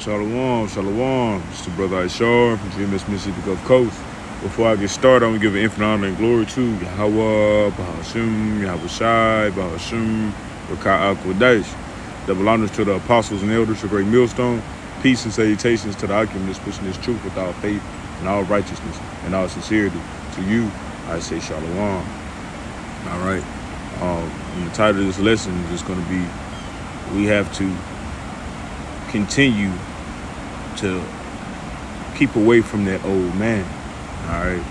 Shalom, shalom. It's the brother Ishar from GMS Mississippi Gulf Coast. Before I get started, I'm going to give an infinite honor and glory to Yahweh, Bahashim, Yahweh Shai, Bahashim, Rakah Al-Qadesh. Double honors to the apostles and elders, a great millstone. Peace and salutations to the alchemists pushing this truth with all faith and all righteousness and all sincerity. To you, I say shalom. All right. And the title of this lesson is just going to be, we have to continue to keep away from that old man. All right.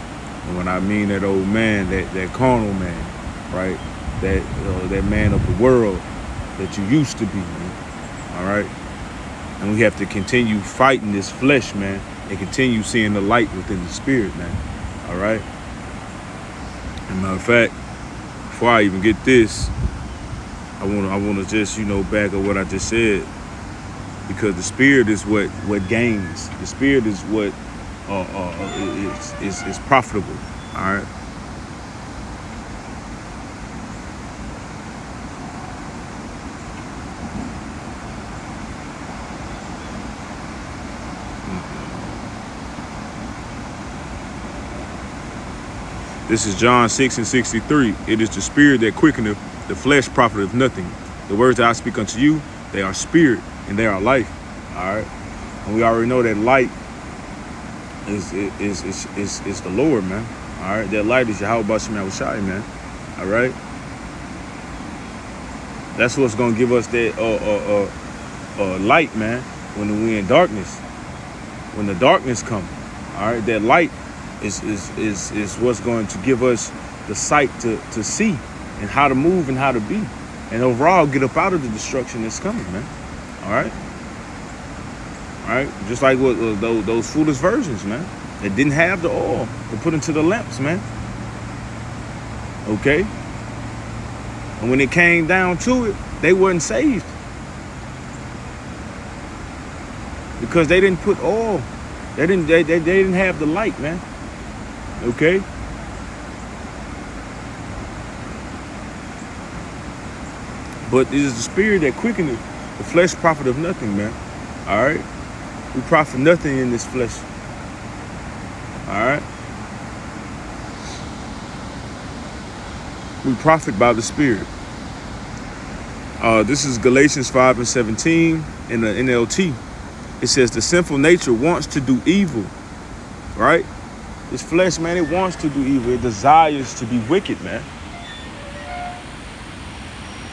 And when I mean that old man, that carnal man, right? That man of the world that you used to be, man. All right. And we have to continue fighting this flesh, man, and continue seeing the light within the spirit, man. All right. As a matter of fact, before I even get this, I want to just, back up what I just said, because the spirit is what gains. The spirit is what is profitable. All right. This is John 6:63. It is the spirit that quickeneth, the flesh profiteth nothing. The words that I speak unto you, they are spirit and they are life. All right. And we already know that light is the Lord, man. All right. That light is Yahweh Bashim Yahweh Shai, man. All right. That's what's gonna give us that light, man, when we're in darkness. When the darkness comes. All right, that light is what's going to give us the sight to see and how to move and how to be. And overall get up out of the destruction that's coming, man. All right. All right. Just like what those foolish virgins, man, that didn't have the oil to put into the lamps, man. Okay. And when it came down to it, they weren't saved because they didn't put oil. They didn't have the light, man. Okay. But it is the spirit that quickeneth, the flesh profiteth nothing, man. All right. We profit nothing in this flesh. All right. We profit by the spirit. This is Galatians 5:17 in the NLT. It says the sinful nature wants to do evil, right? This flesh, man, it wants to do evil. It desires to be wicked, man.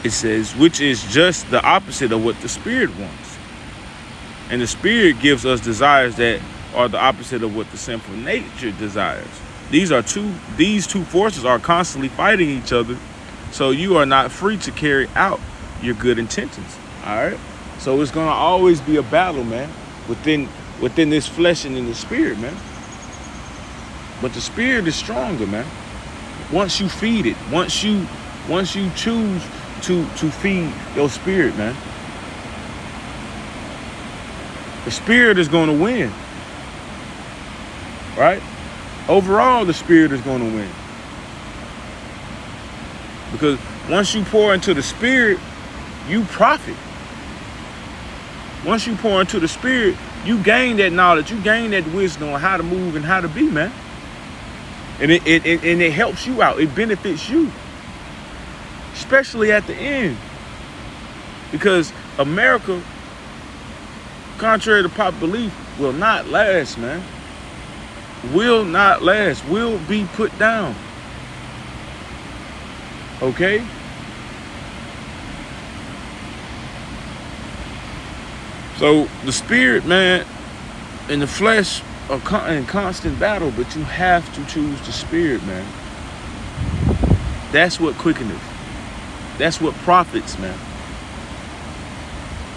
It says, which is just the opposite of what the spirit wants. And the spirit gives us desires that are the opposite of what the sinful nature desires. These two forces are constantly fighting each other. So you are not free to carry out your good intentions. All right. So it's going to always be a battle, man, within this flesh and in the spirit, man. But the spirit is stronger, man. Once you feed it, once you choose to feed your spirit, man, the spirit is going to win. Right? Overall, the spirit is going to win. Because once you pour into the spirit, you profit. Once you pour into the spirit, you gain that knowledge, you gain that wisdom on how to move and how to be, man. And it helps you out. It benefits you, especially at the end. Because America, contrary to popular belief, will not last, man. Will not last. Will be put down. Okay? So the spirit, man, and the flesh are in constant battle, but you have to choose the spirit, man. That's what quickeneth. That's what profits, man.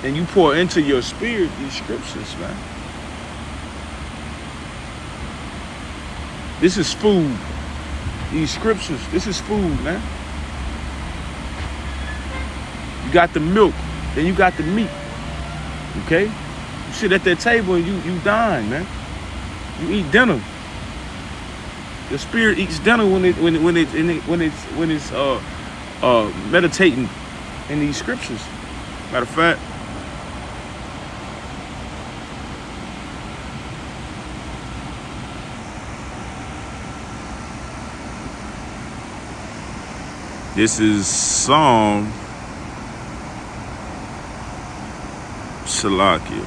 And you pour into your spirit these scriptures, man. This is food. These scriptures, this is food, man. You got the milk, then you got the meat. Okay? You sit at that table and you dine, man. You eat dinner. The spirit eats dinner when it's meditating in these scriptures. Matter of fact, This is Psalm Shalakia.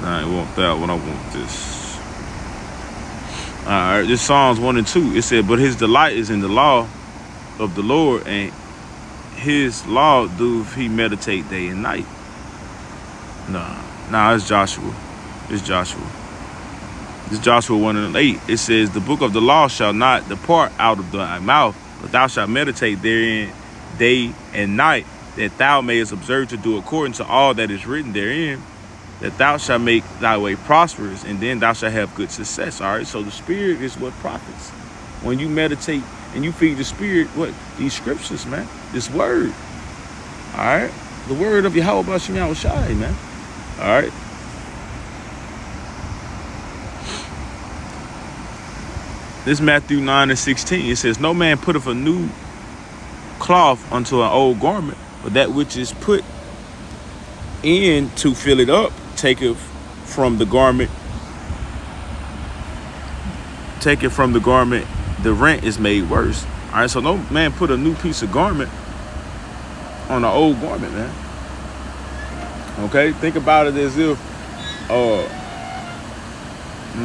Nah, I want that one. I want this. All right, this Psalms 1 and 2. It said, but his delight is in the law of the Lord, and his law doth he meditate day and night. Nah, it's Joshua. It's Joshua. It's Joshua 1 and 8. It says, the book of the law shall not depart out of thy mouth, but thou shalt meditate therein day and night, that thou mayest observe to do according to all that is written therein, that thou shalt make thy way prosperous, and then thou shalt have good success. All right, so the spirit is what profits. When you meditate and you feed the spirit, what? These scriptures, man. This word. All right, the word of Yahweh B'Shem Yahushai, man. All right. This Matthew 9 and 16. It says, no man putteth a new cloth unto an old garment, but that which is put in to fill it up taketh from the garment. The rent is made worse. All right, so no man put a new piece of garment on an old garment, man. Okay, think about it as if,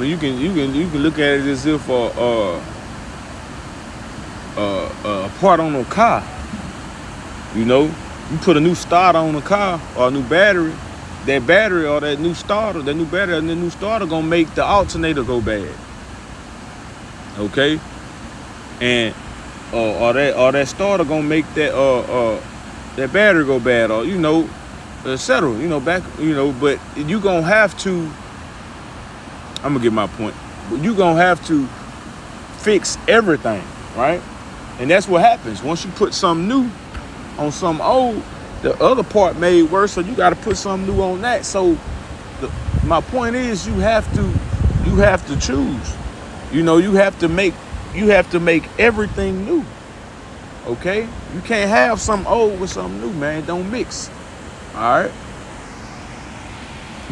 you can look at it as if a part on a car. You know, you put a new starter on a car or a new battery. That battery or that new starter gonna make the alternator go bad. Okay, and or that starter gonna make that battery go bad, or etc. But you gonna have to. I'm gonna get my point. But you gonna have to fix everything, right? And that's what happens once you put something new on something old. The other part made worse, so you got to put something new on that. So my point is, you have to choose. You have to make everything new. Okay, you can't have something old with something new, man. Don't mix. All right.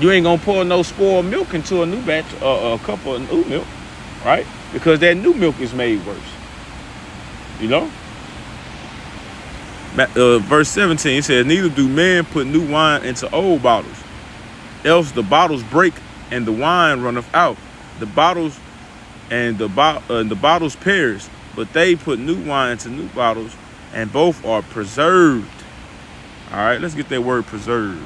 You ain't gonna pour no spoiled milk into a new batch, a cup of new milk, right? Because that new milk is made worse. Verse 17 says, neither do men put new wine into old bottles, else the bottles break and the wine runneth out. The bottles perish, but they put new wine into new bottles, and both are preserved. All right, let's get that word preserved.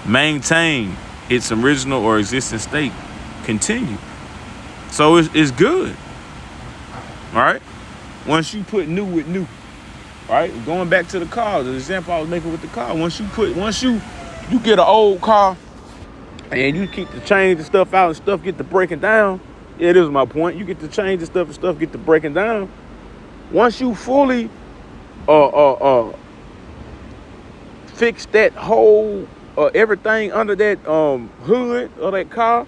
Maintain its original or existing state. Continue. So it's good. All right. Once you put new with new. All right. Going back to the car, the example I was making with the car. Once you get an old car and you keep the change and stuff out and stuff get to breaking down. Yeah, this is my point. You get to change the stuff and stuff get to breaking down. Once you fully fix that whole everything under that hood of that car,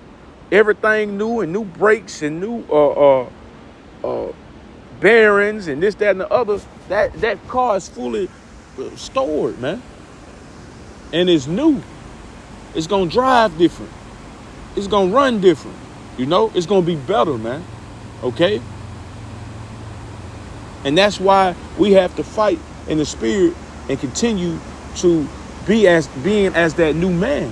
everything new and new brakes and new bearings and this, that, and the other, that car is fully stored, man. And it's new. It's gonna drive different. It's gonna run different. It's gonna be better, man. Okay? And that's why we have to fight in the spirit and continue to being as that new man.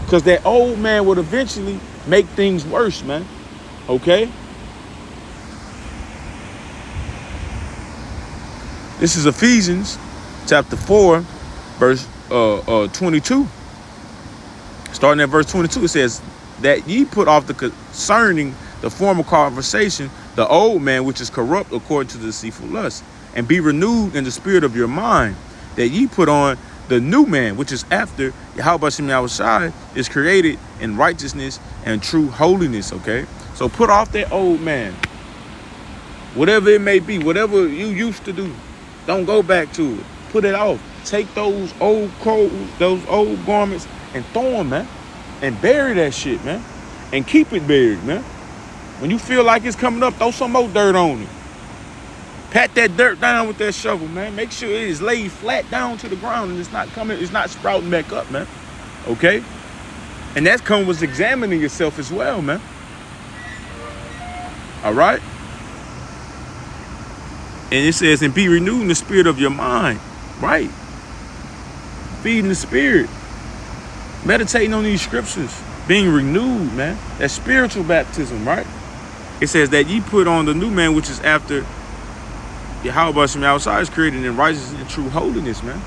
Because that old man would eventually make things worse, man. Okay? This is Ephesians chapter 4, verse 22. Starting at verse 22, it says, that ye put off concerning the former conversation, the old man which is corrupt according to the deceitful lust, and be renewed in the spirit of your mind, that ye put on the new man, which is after Yahweh B'Shem Yahushai is created in righteousness and true holiness. Okay, so put off that old man, whatever it may be, whatever you used to do, don't go back to it. Put it off. Take those old clothes, those old garments, and throw them, man, and bury that shit, man, and keep it buried, man. When you feel like it's coming up, throw some more dirt on it. Pat that dirt down with that shovel, man. Make sure it is laid flat down to the ground and it's not sprouting back up, man. Okay? And that comes with examining yourself as well, man. All right? And it says, and be renewed in the spirit of your mind. Right? Feeding the spirit. Meditating on these scriptures. Being renewed, man. That's spiritual baptism, right? It says that ye put on the new man, which is after Yahweh from outside is created in righteousness and true holiness, man.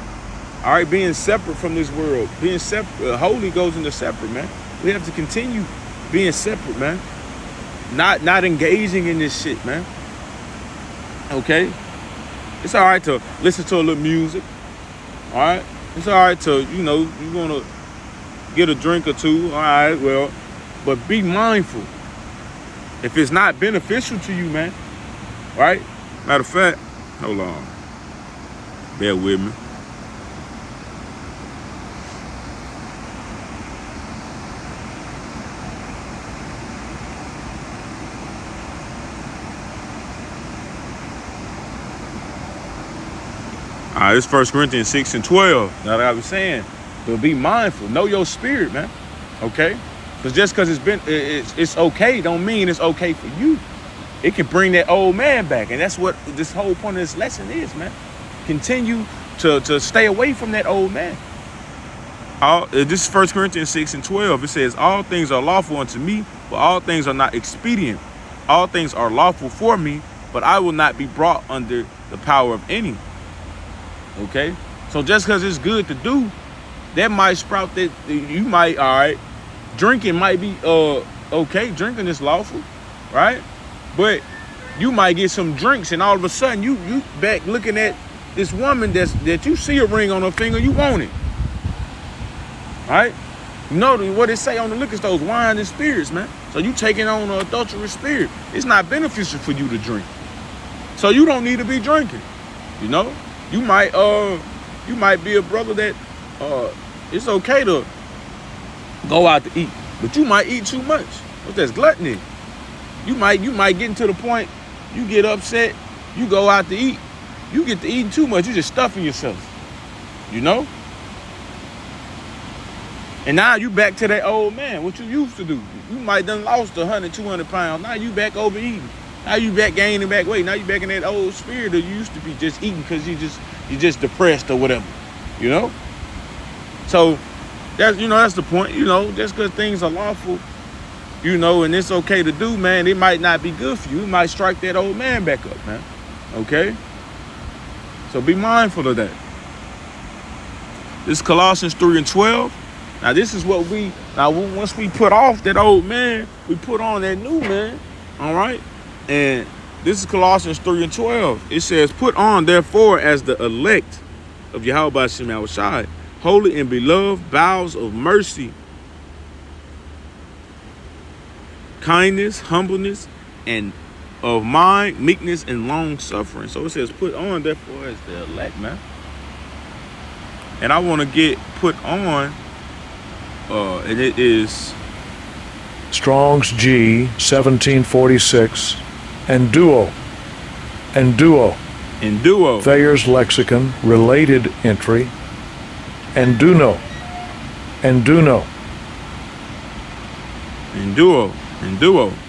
All right, being separate from this world. Being separate, holy goes into separate, man. We have to continue being separate, man. Not engaging in this shit, man. Okay? It's all right to listen to a little music. All right? It's all right to, you want to get a drink or two. All right, well, but be mindful. If it's not beneficial to you, man. Right? Matter of fact, hold on. Bear with me. All right, this 1 Corinthians 6 and 12. Now, like I was saying, to be mindful. Know your spirit, man. Okay? Because just because it's okay don't mean it's okay for you. It can bring that old man back. And that's what this whole point of this lesson is, man. Continue to stay away from that old man. This is 1 Corinthians 6 and 12. It says, all things are lawful unto me, but all things are not expedient. All things are lawful for me, but I will not be brought under the power of any. Okay? So just because it's good to do, that might sprout that you might, all right, drinking might be okay. Drinking is lawful, right? But you might get some drinks and all of a sudden you back looking at this woman that you see a ring on her finger, you want it. Right? You know what it say on the liquor stores, wine and spirits, man. So you taking on an adulterous spirit. It's not beneficial for you to drink. So you don't need to be drinking. You know? You might be a brother that it's okay to go out to eat, but you might eat too much. What's that? Gluttony. You might get into the point, you get upset, you go out to eat, you get to eating too much, you just stuffing yourself. You know? And now you back to that old man, what you used to do. You might done lost 100, 200 pounds. Now you back overeating. Now you back gaining back weight. Now you back in that old spirit that you used to be just eating because you just depressed or whatever. You know? So that's the point. Just because things are lawful, and it's okay to do, man, it might not be good for you. It might strike that old man back up, man. Okay? So be mindful of that. This is Colossians 3 and 12. Now this is what once we put off that old man, we put on that new man. All right? And this is Colossians 3 and 12. It says, put on therefore as the elect of Yahweh Shem Shai, holy and beloved, bowels of mercy, kindness, humbleness, and of mind, meekness, and long suffering. So it says, put on therefore as the elect, man. And I want to get put on, and it is Strong's G 1746 and Duo. Thayer's Lexicon related entry and Duo.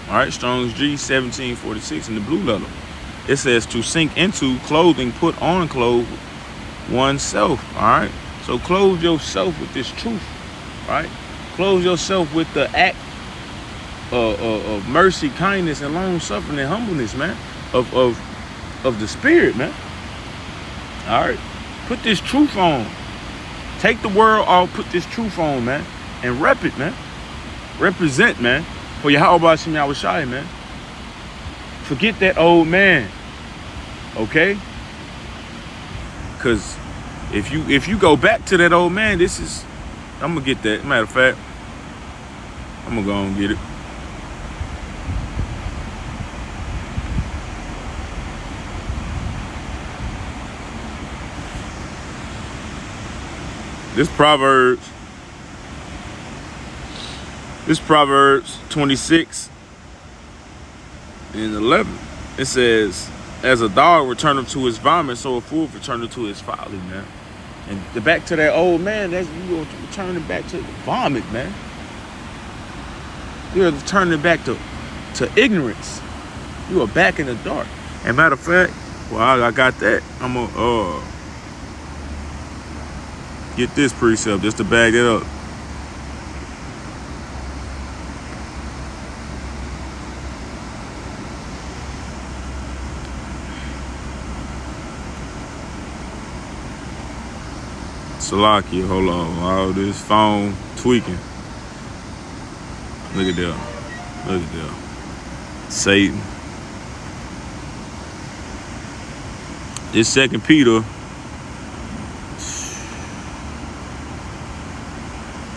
All right, Strong's G 1746 in the blue letter. It says to sink into clothing, put on clothes oneself. All right, so clothe yourself with this truth. Right, clothe yourself with the act of mercy, kindness, and long suffering and humbleness, man, of the spirit, man. All right, put this truth on. Take the world off, put this truth on, man, and rep it, man. Represent, man, for Yahweh Shem Yahushai, man. Forget that old man, okay? Because if you go back to that old man, I'm gonna get that. Matter of fact, I'm gonna go and get it. This Proverbs 26 and 11. It says, as a dog returneth to his vomit, so a fool returneth to his folly, man. And back to that old man, that's you returning back to the vomit, man. You're turning back to ignorance. You are back in the dark. And matter of fact, well, I got that. I'm gonna get this precept just to bag it up. Salakia, hold on. All this phone tweaking. Look at that. Look at that. Satan. This 2 Peter.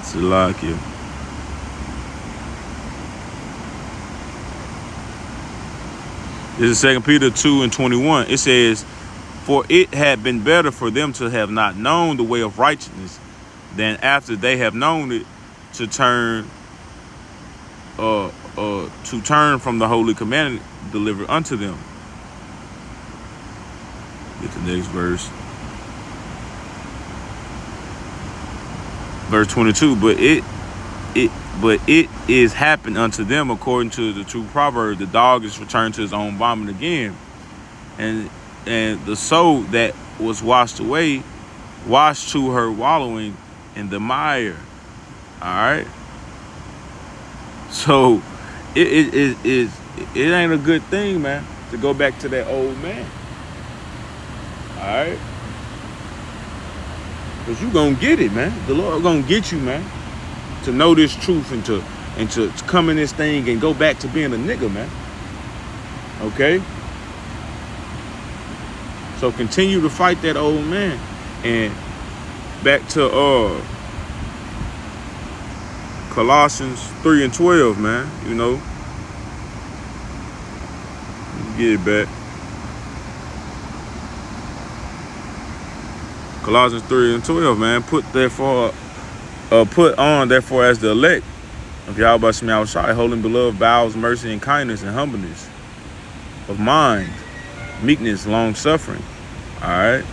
Salakia. This is 2 Peter 2:21. It says, "For it had been better for them to have not known the way of righteousness than after they have known it to turn from the holy commandment delivered unto them." Get the next verse. Verse 22, but it is happened unto them according to the true proverb, the dog is returned to his own vomit again. And the soul that was washed away, washed to her wallowing in the mire. All right. So it ain't a good thing, man, to go back to that old man. All right. Because you gonna get it, man. The Lord gonna get you, man, to know this truth and to come in this thing and go back to being a nigga, man. Okay? So continue to fight that old man. And back to Colossians 3:12, man. You know. Get it back. Colossians 3:12, man. Put on therefore as the elect of Yahweh Shema Shai, holding beloved bowels, mercy and kindness and humbleness of mind, meekness, long suffering. All right.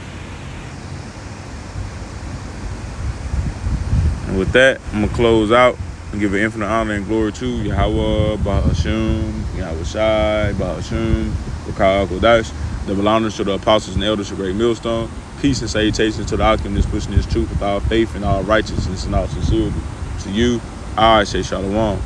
And with that, I'm gonna close out and give an infinite honor and glory to Yahweh, Bahashum, Yahweh Shai, Bahashum, Rakah Kodash. Double honors to the apostles and elders of Great Millstone. Peace and salutation to the alchemists pushing this truth with all faith and all righteousness and all sincerity. To you, I say Shalom.